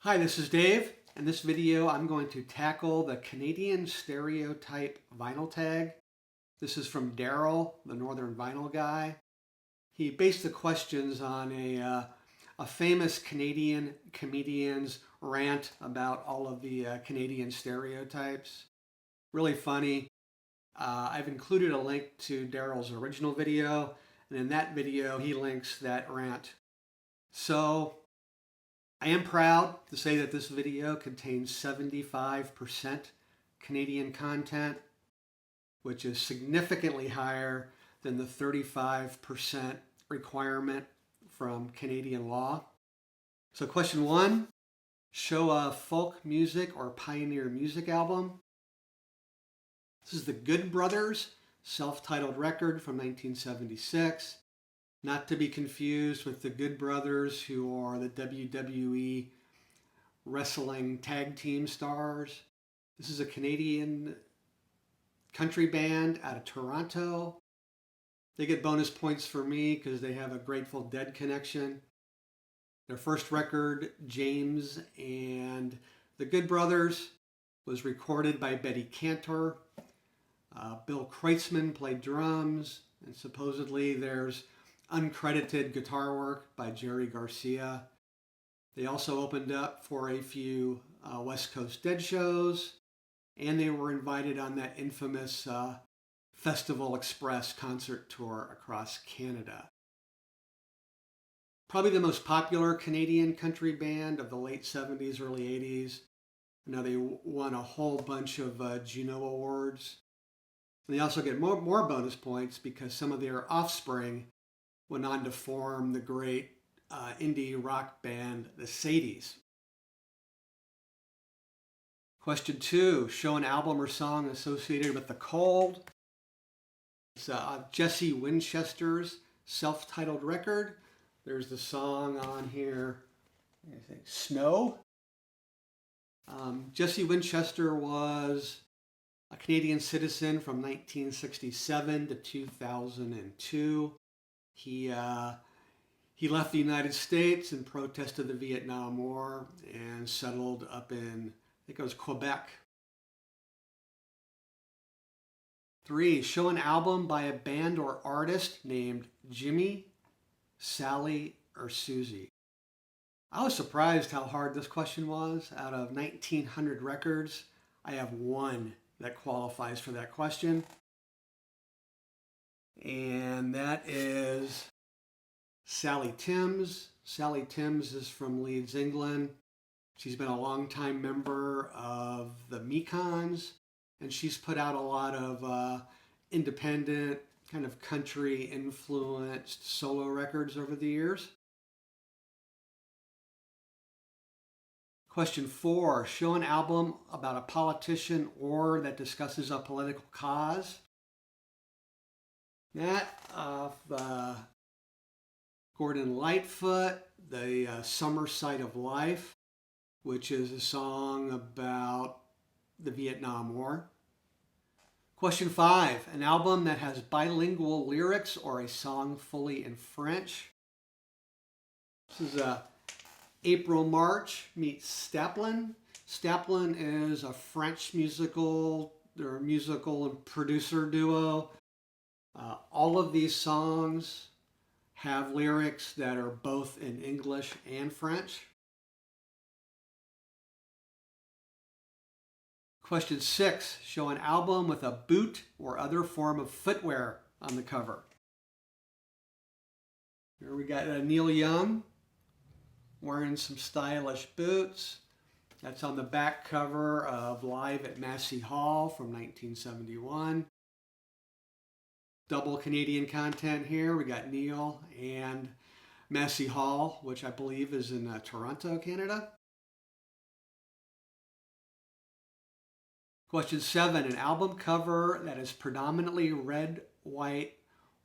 Hi, this is Dave. In this video, I'm going to tackle the Canadian Stereotype vinyl tag. This is from Darryl, the Northern Vinyl guy. He based the questions on a famous Canadian comedian's rant about all of the Canadian stereotypes. Really funny. I've included a link to Darryl's original video, and in that video, he links that rant. So, I am proud to say that this video contains 75% Canadian content, which is significantly higher than the 35% requirement from Canadian law. So question one, show a folk music or pioneer music album. This is the Good Brothers self-titled record from 1976. Not to be confused with the Good Brothers, who are the WWE wrestling tag team stars. This is a Canadian country band out of Toronto. They get bonus points for me because they have a Grateful Dead connection. Their first record, James and the Good Brothers, was recorded by Betty Cantor. Bill Kreutzmann played drums, and supposedly there's uncredited guitar work by Jerry Garcia. They also opened up for a few West Coast Dead shows, and they were invited on that infamous Festival Express concert tour across Canada. Probably the most popular Canadian country band of the late 70s, early 80s. Now they won a whole bunch of Juno Awards. And they also get more bonus points because some of their offspring went on to form the great indie rock band, the Sadies. Question two, show an album or song associated with the cold. It's Jesse Winchester's self-titled record. There's the song on here, I think, Snow. Jesse Winchester was a Canadian citizen from 1967 to 2002. He left the United States in protest of the Vietnam War and settled up in, I think it was Quebec. Three, show an album by a band or artist named Jimmy, Sally, or Susie. I was surprised how hard this question was. Out of 1,900 records, I have one that qualifies for that question. And that is Sally Timms. Sally Timms is from Leeds, England. She's been a longtime member of the Mekons, and she's put out a lot of independent, kind of country-influenced solo records over the years. Question four, show an album about a politician or that discusses a political cause. That of Gordon Lightfoot, the Summer Sight of Life, which is a song about the Vietnam War. Question five, an album that has bilingual lyrics or a song fully in French. This is April March meets Staplin. Staplin is a French musical, they're a musical and producer duo. All of these songs have lyrics that are both in English and French. Question six, show an album with a boot or other form of footwear on the cover. Here we got Neil Young wearing some stylish boots. That's on the back cover of Live at Massey Hall from 1971. Double Canadian content here. We got Neil and Massey Hall, which I believe is in Toronto, Canada. Question seven, an album cover that is predominantly red, white,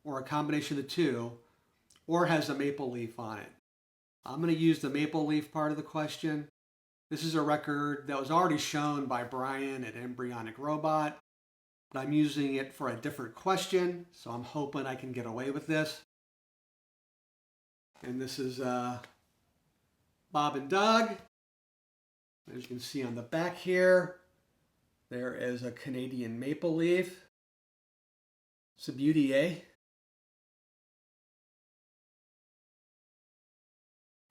or a combination of the two, or has a maple leaf on it. I'm going to use the maple leaf part of the question. This is a record that was already shown by Brian at Embryonic Robot, but I'm using it for a different question, so I'm hoping I can get away with this. And this is Bob and Doug. As you can see on the back here, there is a Canadian maple leaf. It's a beauty, eh?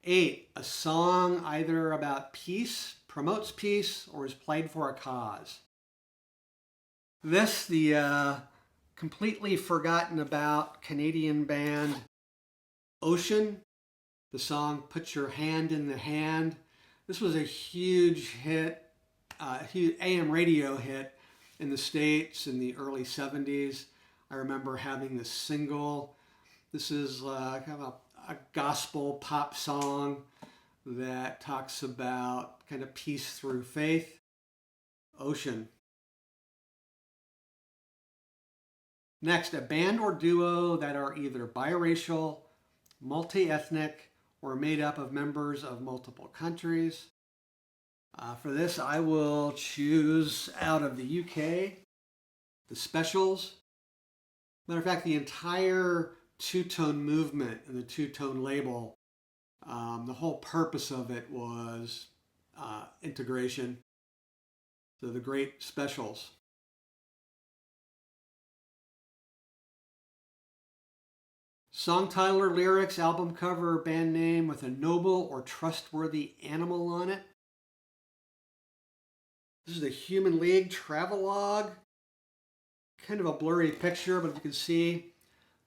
8, a song either about peace, promotes peace, or is played for a cause. This, the completely forgotten about Canadian band Ocean, the song Put Your Hand in the Hand. This was a huge hit, huge AM radio hit in the States in the early 70s. I remember having this single. This is kind of a gospel pop song that talks about kind of peace through faith. Ocean. Next, a band or duo that are either biracial, multi-ethnic, or made up of members of multiple countries. For this, I will choose out of the UK, the Specials. Matter of fact, the entire two-tone movement and the two-tone label, the whole purpose of it was integration. So the great Specials. Song title or lyrics, album cover, or band name with a noble or trustworthy animal on it. This is the Human League Travelogue. Kind of a blurry picture, but if you can see,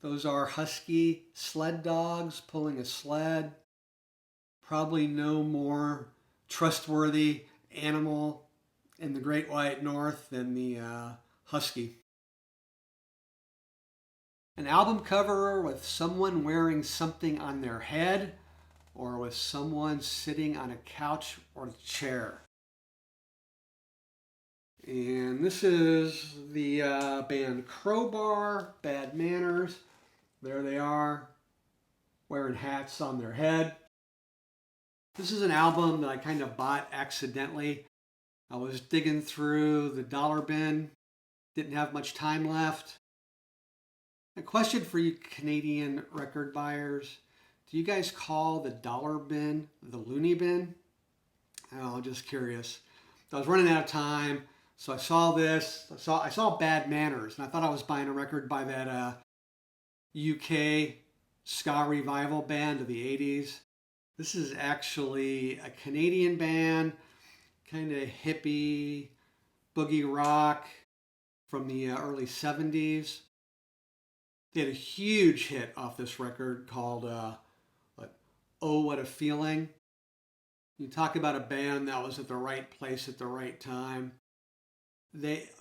those are husky sled dogs pulling a sled. Probably no more trustworthy animal in the Great White North than the husky. An album cover with someone wearing something on their head or with someone sitting on a couch or chair. And this is the band Crowbar, Bad Manners. There they are, wearing hats on their head. This is an album that I kind of bought accidentally. I was digging through the dollar bin, didn't have much time left. A question for you Canadian record buyers. Do you guys call the dollar bin the loony bin? Oh, just curious. I was running out of time, so I saw this. I saw Bad Manners, and I thought I was buying a record by that UK ska revival band of the 80s. This is actually a Canadian band, kind of hippie, boogie rock from the early 70s. They had a huge hit off this record called Oh, What a Feeling. You talk about a band that was at the right place at the right time.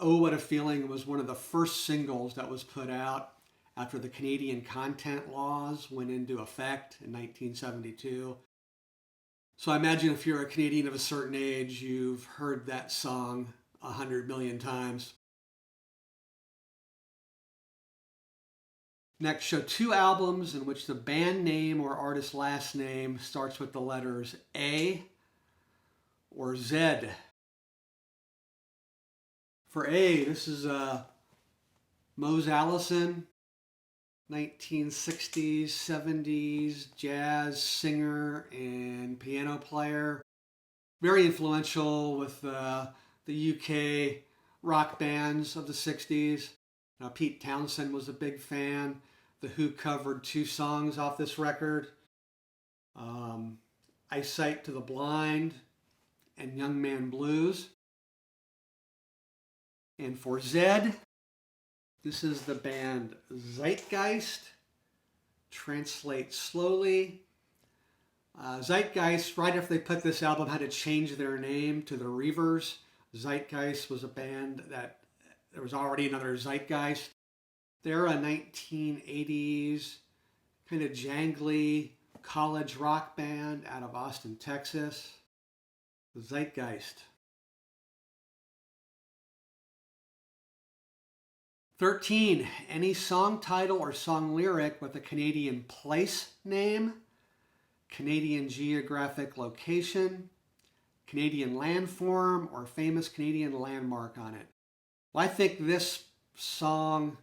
Oh, What a Feeling was one of the first singles that was put out after the Canadian content laws went into effect in 1972. So I imagine if you're a Canadian of a certain age, you've heard that song 100 million times. Next, show 2 albums in which the band name or artist's last name starts with the letters A or Z. For A, this is Mose Allison, 1960s, 70s jazz singer and piano player. Very influential with the UK rock bands of the 60s. Pete Townsend was a big fan. The Who covered 2 songs off this record. Eyesight to the Blind and Young Man Blues. And for Z, this is the band Zeitgeist. Translate slowly. Zeitgeist, right after they put this album, had to change their name to the Reavers. Zeitgeist was a band that there was already another Zeitgeist. They're a 1980s kind of jangly college rock band out of Austin, Texas. Zeitgeist. 13, any song title or song lyric with a Canadian place name, Canadian geographic location, Canadian landform, or famous Canadian landmark on it. Well, I think this song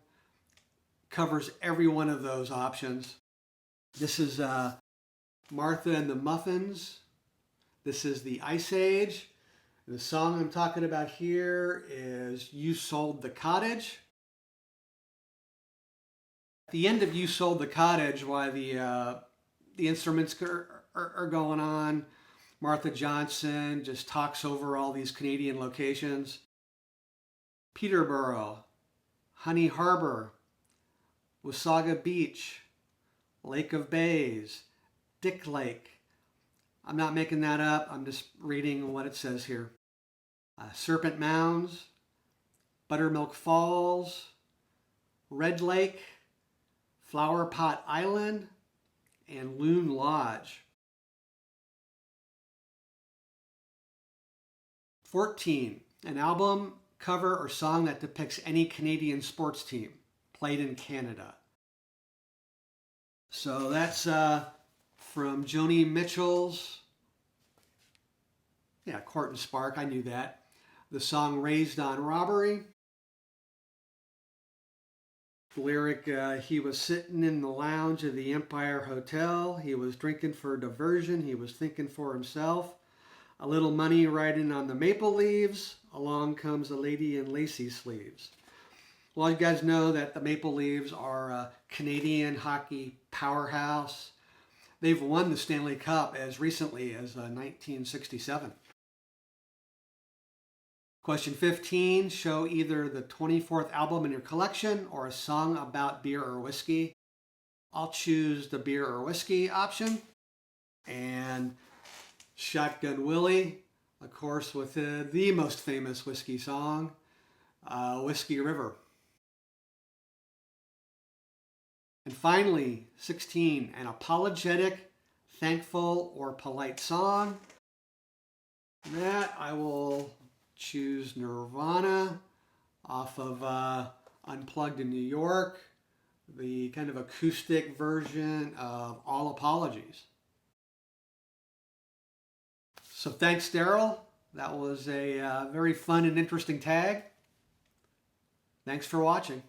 covers every one of those options. This is Martha and the Muffins. This is the Ice Age. The song I'm talking about here is You Sold the Cottage. At the end of You Sold the Cottage, while the instruments are going on, Martha Johnson just talks over all these Canadian locations. Peterborough, Honey Harbor, Wasaga Beach, Lake of Bays, Dick Lake. I'm not making that up. I'm just reading what it says here. Serpent Mounds, Buttermilk Falls, Red Lake, Flower Pot Island, and Loon Lodge. 14. An album, cover, or song that depicts any Canadian sports team played in Canada. So that's from Joni Mitchell's, Court and Spark, I knew that. The song Raised on Robbery. The lyric, he was sitting in the lounge of the Empire Hotel. He was drinking for diversion. He was thinking for himself. A little money riding on the maple leaves. Along comes a lady in lacy sleeves. Well, you guys know that the Maple Leafs are a Canadian hockey powerhouse. They've won the Stanley Cup as recently as 1967. Question 15, show either the 24th album in your collection or a song about beer or whiskey. I'll choose the beer or whiskey option. And Shotgun Willie, of course, with the most famous whiskey song, Whiskey River. And finally, 16, an apologetic, thankful, or polite song. That I will choose Nirvana off of Unplugged in New York, the kind of acoustic version of All Apologies. So thanks, Darryl. That was a very fun and interesting tag. Thanks for watching.